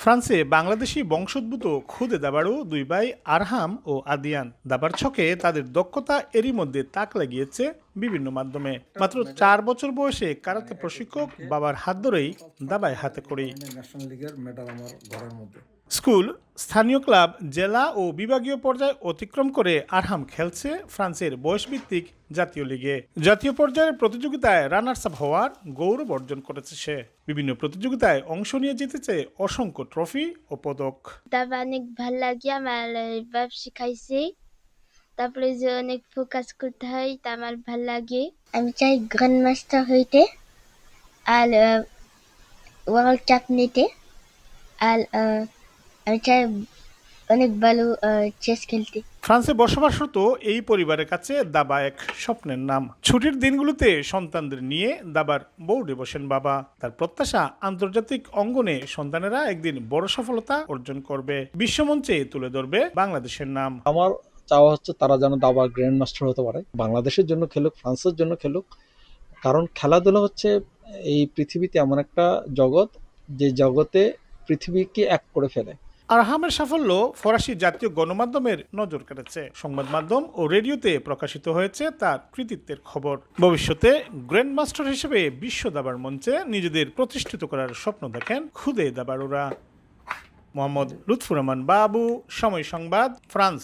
ফ্রান্সে বাংলাদেশি বংশোদ্ভূত খুদে দাবাড়ু দুই ভাই আরহাম ও আদিয়ান দাবার ছকে তাদের দক্ষতা এরই মধ্যে তাক লাগিয়েছে বিভিন্ন মাধ্যমে। মাত্র 4 বছর বয়সে কারাতে প্রশিক্ষক বাবার হাত ধরেই দাবায় হাতে করি। ন্যাশনাল লিগের মেডাল আমার ঘরের মধ্যে। স্কুল, স্থানীয় ক্লাব, জেলা ও বিভাগীয় পর্যায়ে অতিক্রম করে আরহাম খেলছে ফ্রান্সের বয়সভিত্তিক জাতীয় লিগে। জাতীয় পর্যায়ের প্রতিযোগিতায় রানার্স আপ হওয়ার গৌরব অর্জন করেছে সে। বিভিন্ন প্রতিযোগিতায় অংশ নিয়ে জিতেছে অসংখ্য ট্রফি ও পদক। দাবা অনেক ভাল লাগে, আমার বাপ শিখাইছে। তারপরে যে অনেক ফোকাস করতে হয়, তা আমার ভাল লাগে। আমি চাই গ্র্যান্ড মাস্টার হইতে আর ওয়ার্ল্ড কাপ নিতে। আর আমি চাই অনেক ভালো চেস খেলতে। ফ্রান্সে বসবাসরত এই পরিবারের কাছে দাবা এক স্বপ্নের নাম। ছুটির দিনগুলোতে সন্তানদের নিয়ে দাবার বোর্ডে বসেন বাবা। তার প্রত্যাশা, আন্তর্জাতিক অঙ্গনে সন্তানেরা একদিন বড় সফলতা অর্জন করবে, বিশ্বমঞ্চে তুলে ধরবে বাংলাদেশের নাম। আমার চাওয়া হচ্ছে তারা যেন দাবার গ্র্যান্ড মাস্টার হতে পারে, বাংলাদেশের জন্য খেলুক, ফ্রান্সের জন্য খেলুক। কারণ খেলাধুলা হচ্ছে এই পৃথিবীতে এমন একটা জগৎ, যে জগতে পৃথিবীকে এক করে ফেলে। আরহামের সাফল্য ফরাসি জাতীয় গণমাধ্যমের নজর কেড়েছে। সংবাদ মাধ্যম ও রেডিওতে প্রকাশিত হয়েছে তার কৃতিত্বের খবর। ভবিষ্যতে গ্র্যান্ড মাস্টার হিসেবে বিশ্ব দাবার মঞ্চে নিজেদের প্রতিষ্ঠিত করার স্বপ্ন দেখেন খুদে দাবাড়ুরা। মোহাম্মদ লুৎফুর রহমান বাবু, সময় সংবাদ, ফ্রান্স।